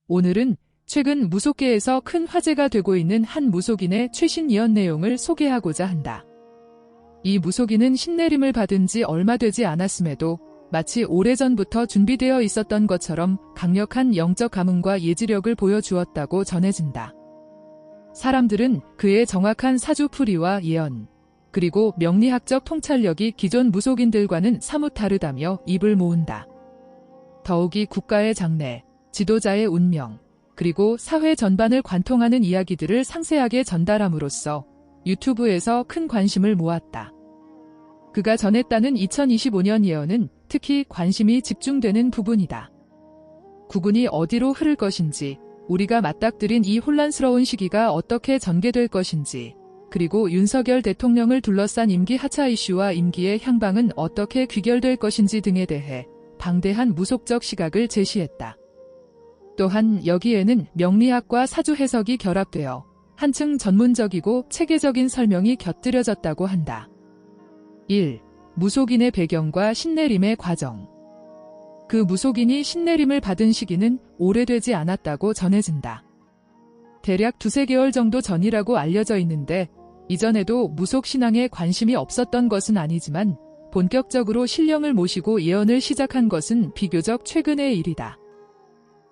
오늘은 최근 무속계에서 큰 화제가 되고 있는 한 무속인의 최신 예언 내용을 소개하고자 한다. 이 무속인은 신내림을 받은 지 얼마 되지 않았음에도 마치 오래전부터 준비되어 있었던 것처럼 강력한 영적 감흥과 예지력을 보여주었다고 전해진다. 사람들은 그의 정확한 사주풀이와 예언, 그리고 명리학적 통찰력이 기존 무속인들과는 사뭇 다르다며 입을 모은다. 더욱이 국가의 장래, 지도자의 운명, 그리고 사회 전반을 관통하는 이야기들을 상세하게 전달함으로써 유튜브에서 큰 관심을 모았다. 그가 전했다는 2025년 예언은 특히 관심이 집중되는 부분이다. 국운이 어디로 흐를 것인지, 우리가 맞닥뜨린 이 혼란스러운 시기가 어떻게 전개될 것인지, 그리고 윤석열 대통령을 둘러싼 임기 하차 이슈와 임기의 향방은 어떻게 귀결될 것인지 등에 대해 방대한 무속적 시각을 제시했다. 또한 여기에는 명리학과 사주 해석이 결합되어 한층 전문적이고 체계적인 설명이 곁들여졌다고 한다. 1. 무속인의 배경과 신내림의 과정. 그 무속인이 신내림을 받은 시기는 오래되지 않았다고 전해진다. 대략 2~3개월 정도 전이라고 알려져 있는데 이전에도 무속 신앙에 관심이 없었던 것은 아니지만 본격적으로 신령을 모시고 예언을 시작한 것은 비교적 최근의 일이다.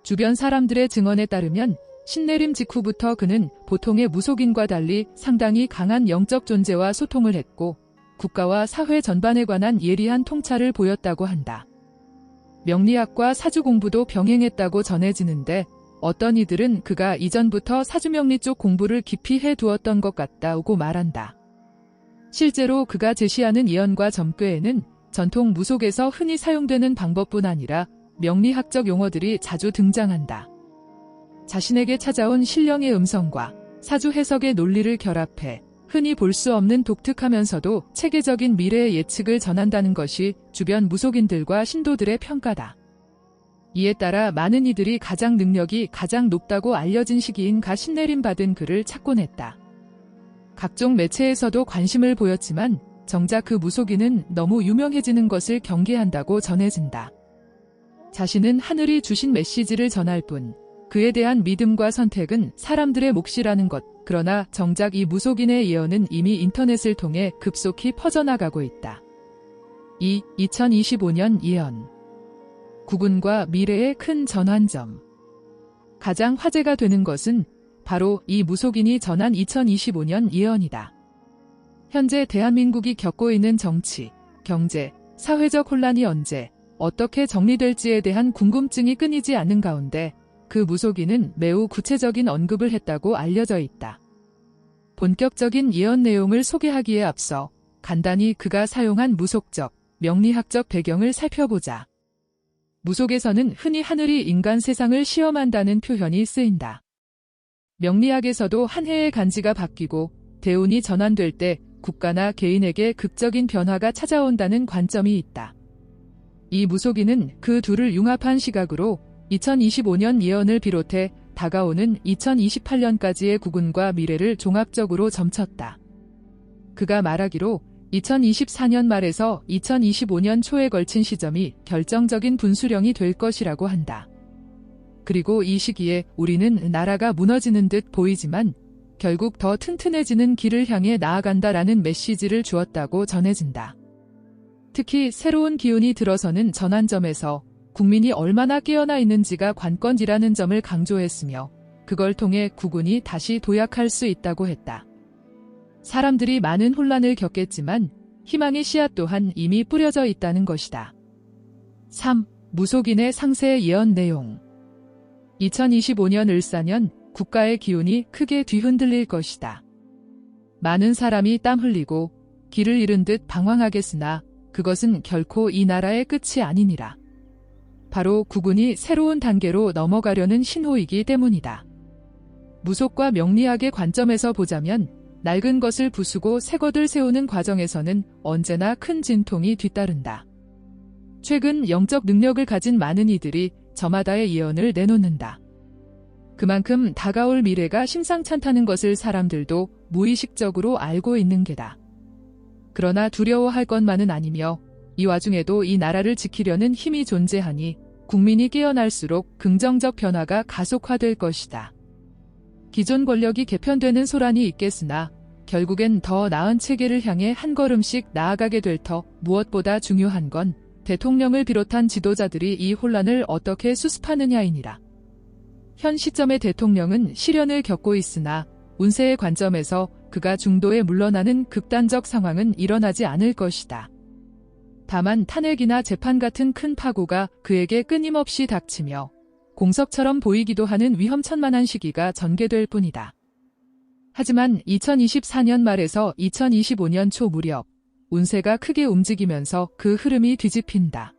주변 사람들의 증언에 따르면 신내림 직후부터 그는 보통의 무속인과 달리 상당히 강한 영적 존재와 소통을 했고 국가와 사회 전반에 관한 예리한 통찰을 보였다고 한다. 명리학과 사주 공부도 병행했다고 전해지는데 어떤 이들은 그가 이전부터 사주명리 쪽 공부를 깊이 해두었던 것 같다고 말한다. 실제로 그가 제시하는 예언과 점괘에는 전통 무속에서 흔히 사용되는 방법뿐 아니라 명리학적 용어들이 자주 등장한다. 자신에게 찾아온 신령의 음성과 사주 해석의 논리를 결합해 흔히 볼 수 없는 독특하면서도 체계적인 미래의 예측을 전한다는 것이 주변 무속인들과 신도들의 평가다. 이에 따라 많은 이들이 능력이 가장 높다고 알려진 시기인 가 신내림 받은 그를 찾곤 했다. 각종 매체에서도 관심을 보였지만 정작 그 무속인은 너무 유명해지는 것을 경계한다고 전해진다. 자신은 하늘이 주신 메시지를 전할 뿐 그에 대한 믿음과 선택은 사람들의 몫이라는 것. 그러나 정작 이 무속인의 예언은 이미 인터넷을 통해 급속히 퍼져나가고 있다. 2. 2025년 예언. 국운과 미래의 큰 전환점. 가장 화제가 되는 것은 바로 이 무속인이 전한 2025년 예언이다. 현재 대한민국이 겪고 있는 정치, 경제, 사회적 혼란이 언제, 어떻게 정리될지에 대한 궁금증이 끊이지 않는 가운데 그 무속인은 매우 구체적인 언급을 했다고 알려져 있다. 본격적인 예언 내용을 소개하기에 앞서 간단히 그가 사용한 무속적, 명리학적 배경을 살펴보자. 무속에서는 흔히 하늘이 인간 세상을 시험한다는 표현이 쓰인다. 명리학에서도 한 해의 간지가 바뀌고 대운이 전환될 때 국가나 개인에게 극적인 변화가 찾아온다는 관점이 있다. 이 무속인은 그 둘을 융합한 시각으로 2025년 예언을 비롯해 다가오는 2028년까지의 국운과 미래를 종합적으로 점쳤다. 그가 말하기로 2024년 말에서 2025년 초에 걸친 시점이 결정적인 분수령이 될 것이라고 한다. 그리고 이 시기에 우리는 나라가 무너지는 듯 보이지만 결국 더 튼튼해지는 길을 향해 나아간다라는 메시지를 주었다고 전해진다. 특히 새로운 기운이 들어서는 전환점에서 국민이 얼마나 깨어나 있는지가 관건이라는 점을 강조했으며 그걸 통해 국운이 다시 도약할 수 있다고 했다. 사람들이 많은 혼란을 겪겠지만 희망의 씨앗 또한 이미 뿌려져 있다는 것이다. 3. 무속인의 상세 예언 내용. 2025년 을사년 국가의 기운이 크게 뒤흔들릴 것이다. 많은 사람이 땀 흘리고 길을 잃은 듯 방황하겠으나 그것은 결코 이 나라의 끝이 아니니라. 바로 국운이 새로운 단계로 넘어가려는 신호이기 때문이다. 무속과 명리학의 관점에서 보자면 낡은 것을 부수고 새 것을 세우는 과정에서는 언제나 큰 진통이 뒤따른다. 최근 영적 능력을 가진 많은 이들이 저마다의 예언을 내놓는다. 그만큼 다가올 미래가 심상찮다는 것을 사람들도 무의식적으로 알고 있는 게다. 그러나 두려워할 것만은 아니며 이 와중에도 이 나라를 지키려는 힘이 존재하니 국민이 깨어날수록 긍정적 변화가 가속화될 것이다. 기존 권력이 개편되는 소란이 있겠으나 결국엔 더 나은 체계를 향해 한 걸음씩 나아가게 될 터 무엇보다 중요한 건 대통령을 비롯한 지도자들이 이 혼란을 어떻게 수습하느냐이니라. 현 시점의 대통령은 시련을 겪고 있으나 운세의 관점에서 그가 중도에 물러나는 극단적 상황은 일어나지 않을 것이다. 다만 탄핵이나 재판 같은 큰 파고가 그에게 끊임없이 닥치며 공석처럼 보이기도 하는 위험천만한 시기가 전개될 뿐이다. 하지만 2024년 말에서 2025년 초 무렵 운세가 크게 움직이면서 그 흐름이 뒤집힌다.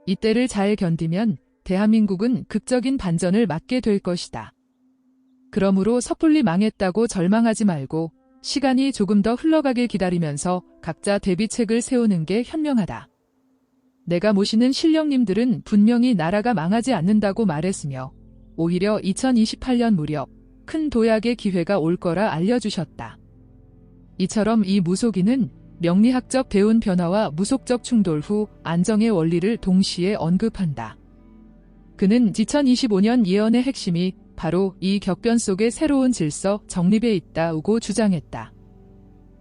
이때를 잘 견디면 대한민국은 극적인 반전을 맞게 될 것이다. 그러므로 섣불리 망했다고 절망하지 말고 시간이 조금 더 흘러가길 기다리면서 각자 대비책을 세우는 게 현명하다. 내가 모시는 신령님들은 분명히 나라가 망하지 않는다고 말했으며 오히려 2028년 무렵 큰 도약의 기회가 올 거라 알려주셨다. 이처럼 이 무속인은 명리학적 대운 변화와 무속적 충돌 후 안정의 원리를 동시에 언급한다. 그는 2025년 예언의 핵심이 바로 이 격변 속의 새로운 질서, 정립에 있다고 주장했다.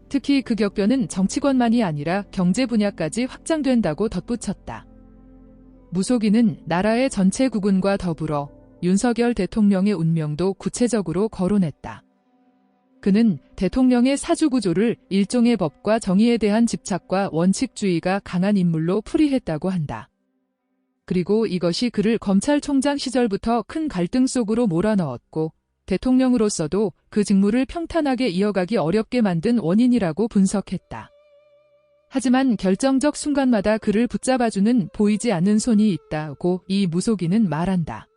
특히 그 격변은 정치권만이 아니라 경제 분야까지 확장된다고 덧붙였다. 무속인은 나라의 전체 국운과 더불어 윤석열 대통령의 운명도 구체적으로 거론했다. 그는 대통령의 사주구조를 일종의 법과 정의에 대한 집착과 원칙주의가 강한 인물로 풀이했다고 한다. 그리고 이것이 그를 검찰총장 시절부터 큰 갈등 속으로 몰아넣었고 대통령으로서도 그 직무를 평탄하게 이어가기 어렵게 만든 원인이라고 분석했다. 하지만 결정적 순간마다 그를 붙잡아주는 보이지 않는 손이 있다고 이 무속인은 말한다.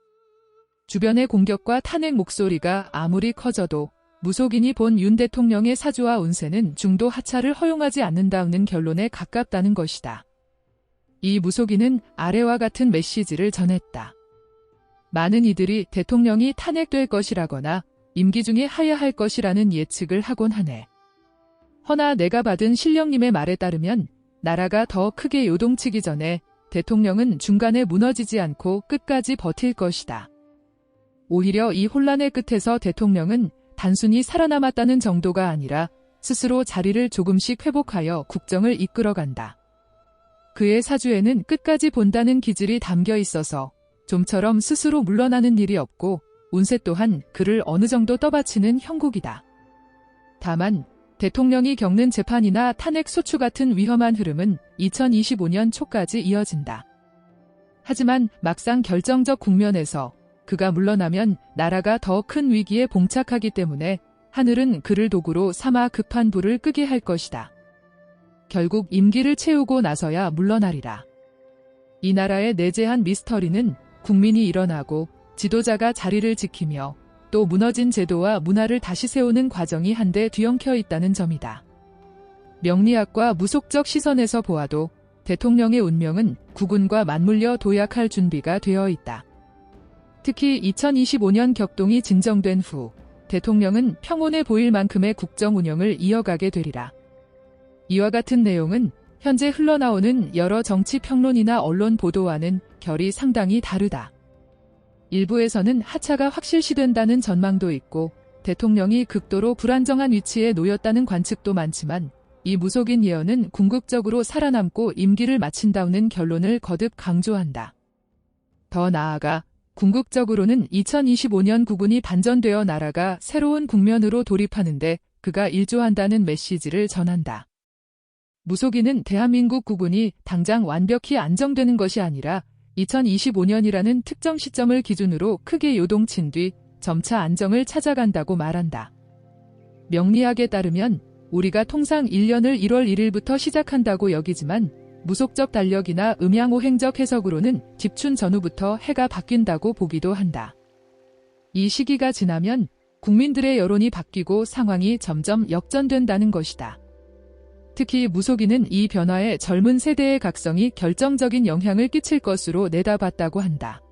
주변의 공격과 탄핵 목소리가 아무리 커져도 무속인이 본 윤 대통령의 사주와 운세는 중도 하차를 허용하지 않는다는 결론에 가깝다는 것이다. 이 무속인은 아래와 같은 메시지를 전했다. 많은 이들이 대통령이 탄핵될 것이라거나 임기 중에 하야할 것이라는 예측을 하곤 하네. 허나 내가 받은 신령님의 말에 따르면 나라가 더 크게 요동치기 전에 대통령은 중간에 무너지지 않고 끝까지 버틸 것이다. 오히려 이 혼란의 끝에서 대통령은 단순히 살아남았다는 정도가 아니라 스스로 자리를 조금씩 회복하여 국정을 이끌어간다. 그의 사주에는 끝까지 본다는 기질이 담겨 있어서 좀처럼 스스로 물러나는 일이 없고 운세 또한 그를 어느 정도 떠받치는 형국이다. 다만 대통령이 겪는 재판이나 탄핵 소추 같은 위험한 흐름은 2025년 초까지 이어진다. 하지만 막상 결정적 국면에서 그가 물러나면 나라가 더 큰 위기에 봉착하기 때문에 하늘은 그를 도구로 삼아 급한 불을 끄게 할 것이다. 결국 임기를 채우고 나서야 물러나리라. 이 나라의 내재한 미스터리는 국민이 일어나고 지도자가 자리를 지키며 또 무너진 제도와 문화를 다시 세우는 과정이 한데 뒤엉켜 있다는 점이다. 명리학과 무속적 시선에서 보아도 대통령의 운명은 국운과 맞물려 도약할 준비가 되어 있다. 특히 2025년 격동이 진정된 후 대통령은 평온해 보일 만큼의 국정 운영을 이어가게 되리라. 이와 같은 내용은 현재 흘러나오는 여러 정치 평론이나 언론 보도와는 결이 상당히 다르다. 일부에서는 하차가 확실시된다는 전망도 있고 대통령이 극도로 불안정한 위치에 놓였다는 관측도 많지만 이 무속인 예언은 궁극적으로 살아남고 임기를 마친다는 결론을 거듭 강조한다. 더 나아가 궁극적으로는 2025년 국운이 반전되어 나라가 새로운 국면으로 돌입하는데 그가 일조한다는 메시지를 전한다. 무속인은 대한민국 국운이 당장 완벽히 안정되는 것이 아니라 2025년이라는 특정 시점을 기준으로 크게 요동친 뒤 점차 안정을 찾아간다고 말한다. 명리학에 따르면 우리가 통상 1년을 1월 1일부터 시작한다고 여기지만 무속적 달력이나 음양오행적 해석으로는 집춘 전후부터 해가 바뀐다고 보기도 한다. 이 시기가 지나면 국민들의 여론이 바뀌고 상황이 점점 역전된다는 것이다. 특히 무속인은 이 변화에 젊은 세대의 각성이 결정적인 영향을 끼칠 것으로 내다봤다고 한다.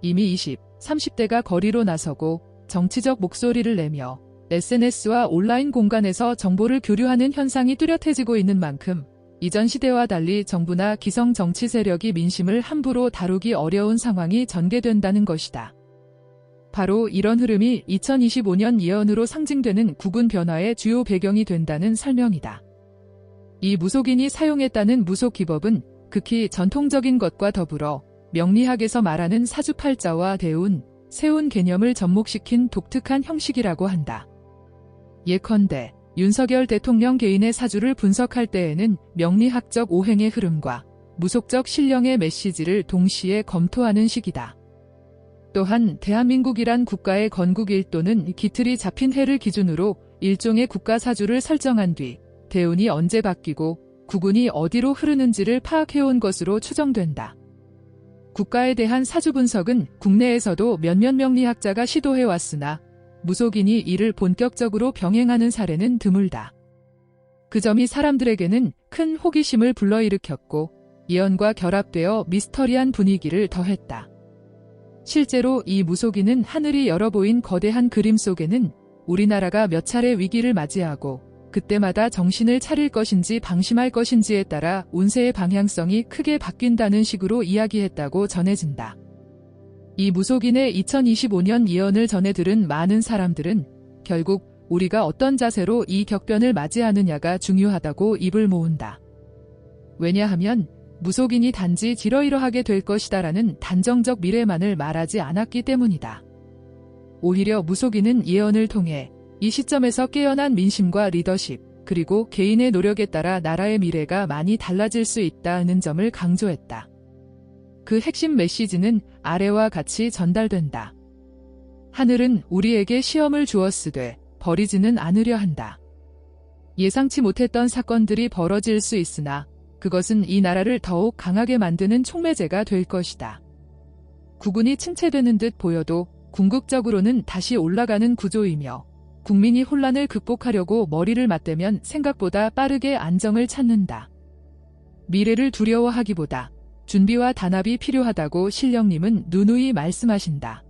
이미 20, 30대가 거리로 나서고 정치적 목소리를 내며 SNS와 온라인 공간에서 정보를 교류하는 현상이 뚜렷해지고 있는 만큼 이전 시대와 달리 정부나 기성 정치 세력이 민심을 함부로 다루기 어려운 상황이 전개된다는 것이다. 바로 이런 흐름이 2025년 예언으로 상징되는 국운 변화의 주요 배경이 된다는 설명이다. 이 무속인이 사용했다는 무속기법은 극히 전통적인 것과 더불어 명리학에서 말하는 사주팔자와 대운, 세운 개념을 접목시킨 독특한 형식이라고 한다. 예컨대 윤석열 대통령 개인의 사주를 분석할 때에는 명리학적 오행의 흐름과 무속적 신령의 메시지를 동시에 검토하는 식이다. 또한 대한민국이란 국가의 건국일 또는 기틀이 잡힌 해를 기준으로 일종의 국가 사주를 설정한 뒤 대운이 언제 바뀌고 국운이 어디로 흐르는지를 파악해온 것으로 추정된다. 국가에 대한 사주 분석은 국내에서도 몇몇 명리학자가 시도해왔으나 무속인이 이를 본격적으로 병행하는 사례는 드물다. 그 점이 사람들에게는 큰 호기심을 불러일으켰고 예언과 결합되어 미스터리한 분위기를 더했다. 실제로 이 무속인은 하늘이 열어 보인 거대한 그림 속에는 우리나라가 몇 차례 위기를 맞이하고 그때마다 정신을 차릴 것인지 방심할 것인지에 따라 운세의 방향성이 크게 바뀐다는 식으로 이야기했다고 전해진다. 이 무속인의 2025년 예언을 전해 들은 많은 사람들은 결국 우리가 어떤 자세로 이 격변을 맞이하느냐가 중요하다고 입을 모은다. 왜냐하면 무속인이 단지 이러이러하게 될 것이다라는 단정적 미래만을 말하지 않았기 때문이다. 오히려 무속인은 예언을 통해 이 시점에서 깨어난 민심과 리더십, 그리고 개인의 노력에 따라 나라의 미래가 많이 달라질 수 있다는 점을 강조했다. 그 핵심 메시지는 아래와 같이 전달된다. 하늘은 우리에게 시험을 주었으되 버리지는 않으려 한다. 예상치 못했던 사건들이 벌어질 수 있으나 그것은 이 나라를 더욱 강하게 만드는 촉매제가 될 것이다. 국운이 침체되는 듯 보여도 궁극적으로는 다시 올라가는 구조이며 국민이 혼란을 극복하려고 머리를 맞대면 생각보다 빠르게 안정을 찾는다. 미래를 두려워하기보다 준비와 단합이 필요하다고 신령님은 누누이 말씀하신다.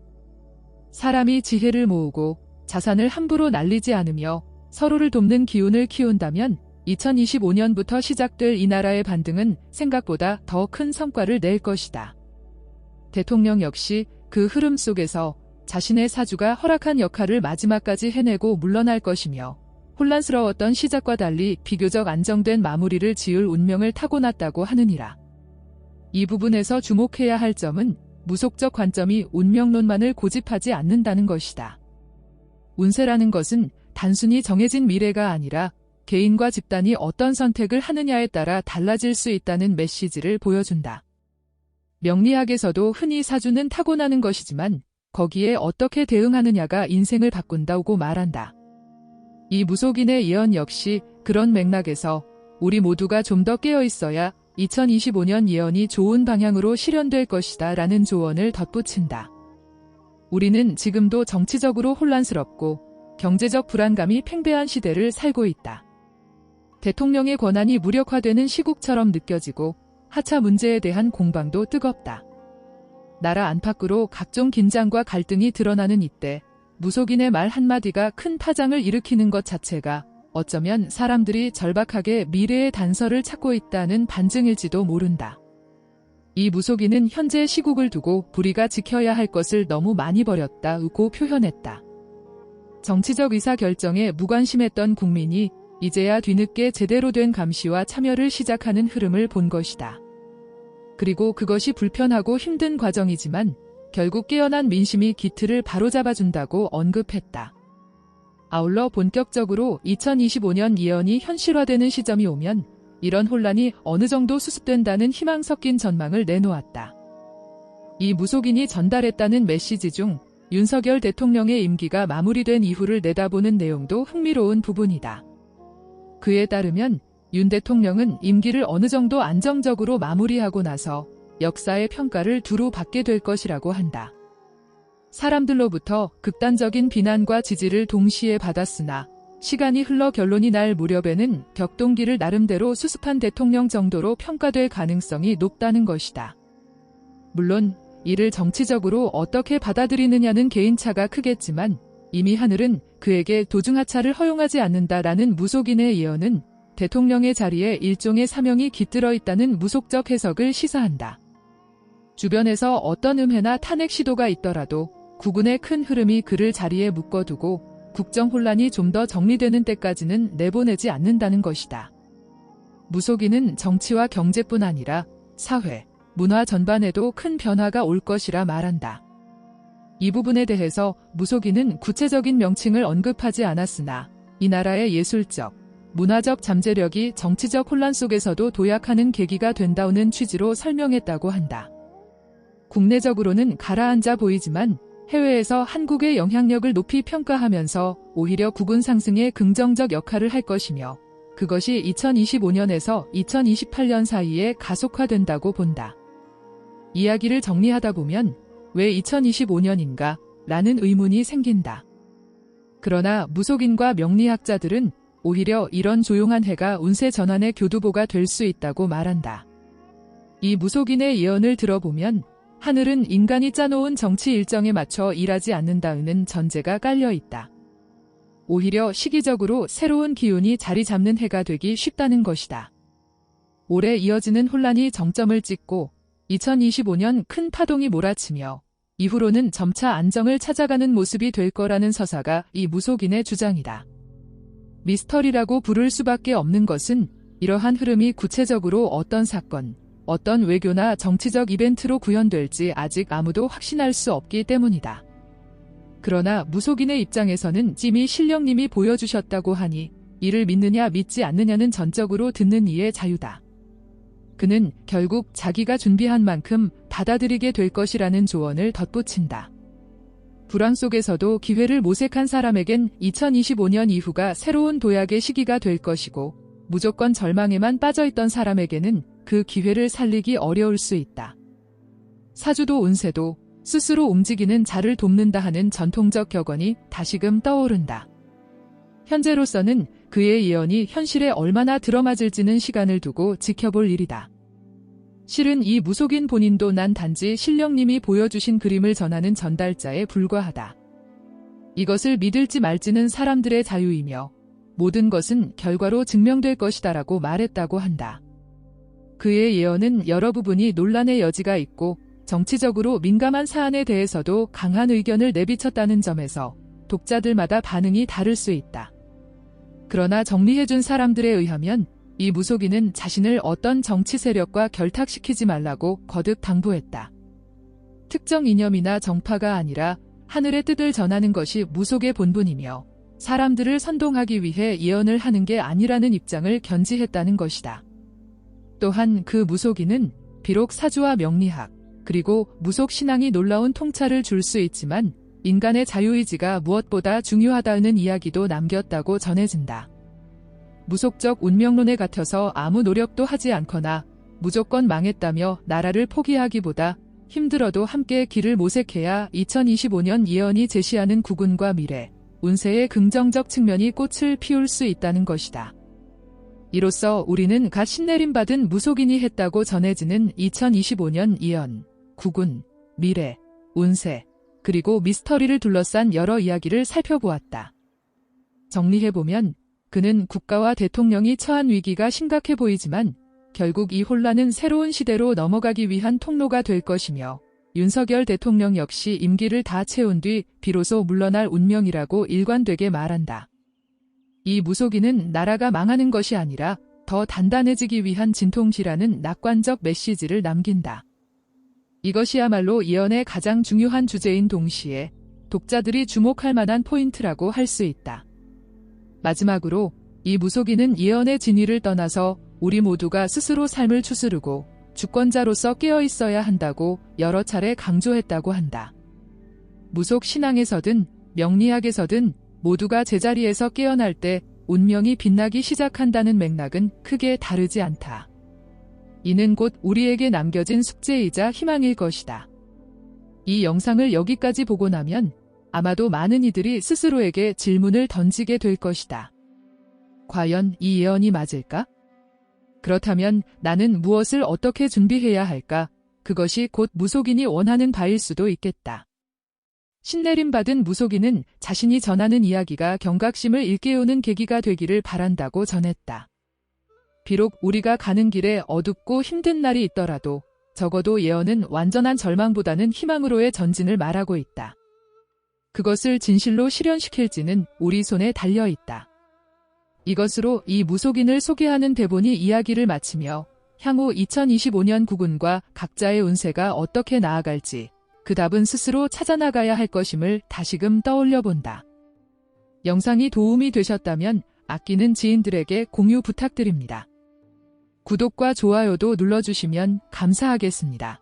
사람이 지혜를 모으고 자산을 함부로 날리지 않으며 서로를 돕는 기운을 키운다면 2025년부터 시작될 이 나라의 반등은 생각보다 더 큰 성과를 낼 것이다. 대통령 역시 그 흐름 속에서 자신의 사주가 허락한 역할을 마지막까지 해내고 물러날 것이며 혼란스러웠던 시작과 달리 비교적 안정된 마무리를 지을 운명을 타고났다고 하느니라. 이 부분에서 주목해야 할 점은 무속적 관점이 운명론만을 고집하지 않는다는 것이다. 운세라는 것은 단순히 정해진 미래가 아니라 개인과 집단이 어떤 선택을 하느냐에 따라 달라질 수 있다는 메시지를 보여준다. 명리학에서도 흔히 사주는 타고나는 것이지만 거기에 어떻게 대응하느냐가 인생을 바꾼다고 말한다. 이 무속인의 예언 역시 그런 맥락에서 우리 모두가 좀 더 깨어 있어야 2025년 예언이 좋은 방향으로 실현될 것이다 라는 조언을 덧붙인다. 우리는 지금도 정치적으로 혼란스럽고 경제적 불안감이 팽배한 시대를 살고 있다. 대통령의 권한이 무력화되는 시국처럼 느껴지고 하차 문제에 대한 공방도 뜨겁다. 나라 안팎으로 각종 긴장과 갈등이 드러나는 이때 무속인의 말 한마디가 큰 파장을 일으키는 것 자체가 어쩌면 사람들이 절박하게 미래의 단서를 찾고 있다는 반증일지도 모른다. 이 무속인은 현재 시국을 두고 우리가 지켜야 할 것을 너무 많이 버렸다고 표현했다. 정치적 의사결정에 무관심했던 국민이 이제야 뒤늦게 제대로 된 감시와 참여를 시작하는 흐름을 본 것이다. 그리고 그것이 불편하고 힘든 과정이지만 결국 깨어난 민심이 기틀을 바로잡아준다고 언급했다. 아울러 본격적으로 2025년 예언이 현실화되는 시점이 오면 이런 혼란이 어느 정도 수습된다는 희망 섞인 전망을 내놓았다. 이 무속인이 전달했다는 메시지 중 윤석열 대통령의 임기가 마무리된 이후를 내다보는 내용도 흥미로운 부분이다. 그에 따르면 윤 대통령은 임기를 어느 정도 안정적으로 마무리하고 나서 역사의 평가를 두루 받게 될 것이라고 한다. 사람들로부터 극단적인 비난과 지지를 동시에 받았으나 시간이 흘러 결론이 날 무렵에는 격동기를 나름대로 수습한 대통령 정도로 평가될 가능성이 높다는 것이다. 물론 이를 정치적으로 어떻게 받아들이느냐는 개인차가 크겠지만 이미 하늘은 그에게 도중하차를 허용하지 않는다라는 무속인의 예언은 대통령의 자리에 일종의 사명이 깃들어 있다는 무속적 해석을 시사한다. 주변에서 어떤 음해나 탄핵 시도가 있더라도 국군의 큰 흐름이 그를 자리에 묶어두고 국정 혼란이 좀 더 정리되는 때까지는 내보내지 않는다는 것이다. 무속인은 정치와 경제뿐 아니라 사회, 문화 전반에도 큰 변화가 올 것이라 말한다. 이 부분에 대해서 무속인은 구체적인 명칭을 언급하지 않았으나 이 나라의 예술적, 문화적 잠재력이 정치적 혼란 속에서도 도약하는 계기가 된다는 취지로 설명했다고 한다. 국내적으로는 가라앉아 보이지만 해외에서 한국의 영향력을 높이 평가하면서 오히려 국운 상승에 긍정적 역할을 할 것이며 그것이 2025년에서 2028년 사이에 가속화된다고 본다. 이야기를 정리하다 보면 왜 2025년인가? 라는 의문이 생긴다. 그러나 무속인과 명리학자들은 오히려 이런 조용한 해가 운세 전환의 교두보가 될 수 있다고 말한다. 이 무속인의 예언을 들어보면 하늘은 인간이 짜놓은 정치 일정에 맞춰 일하지 않는다는 전제가 깔려 있다. 오히려 시기적으로 새로운 기운이 자리 잡는 해가 되기 쉽다는 것이다. 올해 이어지는 혼란이 정점을 찍고 2025년 큰 파동이 몰아치며 이후로는 점차 안정을 찾아가는 모습이 될 거라는 서사가 이 무속인의 주장이다. 미스터리라고 부를 수밖에 없는 것은 이러한 흐름이 구체적으로 어떤 사건, 어떤 외교나 정치적 이벤트로 구현될지 아직 아무도 확신할 수 없기 때문이다. 그러나 무속인의 입장에서는 찜이 신령님이 보여주셨다고 하니 이를 믿느냐 믿지 않느냐는 전적으로 듣는 이의 자유다. 그는 결국 자기가 준비한 만큼 받아들이게 될 것이라는 조언을 덧붙인다. 불황 속에서도 기회를 모색한 사람에겐 2025년 이후가 새로운 도약의 시기가 될 것이고 무조건 절망에만 빠져있던 사람에게는 그 기회를 살리기 어려울 수 있다. 사주도 운세도 스스로 움직이는 자를 돕는다 하는 전통적 격언이 다시금 떠오른다. 현재로서는 그의 예언이 현실에 얼마나 들어맞을지는 시간을 두고 지켜볼 일이다. 실은 이 무속인 본인도 난 단지 신령님이 보여주신 그림을 전하는 전달자에 불과하다. 이것을 믿을지 말지는 사람들의 자유이며 모든 것은 결과로 증명될 것이다라고 말했다고 한다. 그의 예언은 여러 부분이 논란의 여지가 있고 정치적으로 민감한 사안에 대해서도 강한 의견을 내비쳤다는 점에서 독자들마다 반응이 다를 수 있다. 그러나 정리해준 사람들에 의하면 이 무속인은 자신을 어떤 정치 세력과 결탁시키지 말라고 거듭 당부했다. 특정 이념이나 정파가 아니라 하늘의 뜻을 전하는 것이 무속의 본분이며 사람들을 선동하기 위해 예언을 하는 게 아니라는 입장을 견지했다는 것이다. 또한 그 무속인은 비록 사주와 명리학, 그리고 무속 신앙이 놀라운 통찰을 줄 수 있지만 인간의 자유의지가 무엇보다 중요하다는 이야기도 남겼다고 전해진다. 무속적 운명론에 같아서 아무 노력도 하지 않거나 무조건 망했다며 나라를 포기하기보다 힘들어도 함께 길을 모색해야 2025년 예언이 제시하는 국운과 미래, 운세의 긍정적 측면이 꽃을 피울 수 있다는 것이다. 이로써 우리는 갓 신내림받은 무속인이 했다고 전해지는 2025년 예언, 국운, 미래, 운세, 그리고 미스터리를 둘러싼 여러 이야기를 살펴보았다. 정리해보면 그는 국가와 대통령이 처한 위기가 심각해 보이지만 결국 이 혼란은 새로운 시대로 넘어가기 위한 통로가 될 것이며 윤석열 대통령 역시 임기를 다 채운 뒤 비로소 물러날 운명이라고 일관되게 말한다. 이 무속인은 나라가 망하는 것이 아니라 더 단단해지기 위한 진통시라는 낙관적 메시지를 남긴다. 이것이야말로 예언의 가장 중요한 주제인 동시에 독자들이 주목할 만한 포인트라고 할 수 있다. 마지막으로 이 무속인은 예언의 진위를 떠나서 우리 모두가 스스로 삶을 추스르고 주권자로서 깨어 있어야 한다고 여러 차례 강조했다고 한다. 무속 신앙에서든 명리학에서든 모두가 제자리에서 깨어날 때 운명이 빛나기 시작한다는 맥락은 크게 다르지 않다. 이는 곧 우리에게 남겨진 숙제이자 희망일 것이다. 이 영상을 여기까지 보고 나면 아마도 많은 이들이 스스로에게 질문을 던지게 될 것이다. 과연 이 예언이 맞을까? 그렇다면 나는 무엇을 어떻게 준비해야 할까? 그것이 곧 무속인이 원하는 바일 수도 있겠다. 신내림 받은 무속인은 자신이 전하는 이야기가 경각심을 일깨우는 계기가 되기를 바란다고 전했다. 비록 우리가 가는 길에 어둡고 힘든 날이 있더라도 적어도 예언은 완전한 절망보다는 희망으로의 전진을 말하고 있다. 그것을 진실로 실현시킬지는 우리 손에 달려 있다. 이것으로 이 무속인을 소개하는 대본이 이야기를 마치며 향후 2025년 국운과 각자의 운세가 어떻게 나아갈지 그 답은 스스로 찾아나가야 할 것임을 다시금 떠올려 본다. 영상이 도움이 되셨다면 아끼는 지인들에게 공유 부탁드립니다. 구독과 좋아요도 눌러주시면 감사하겠습니다.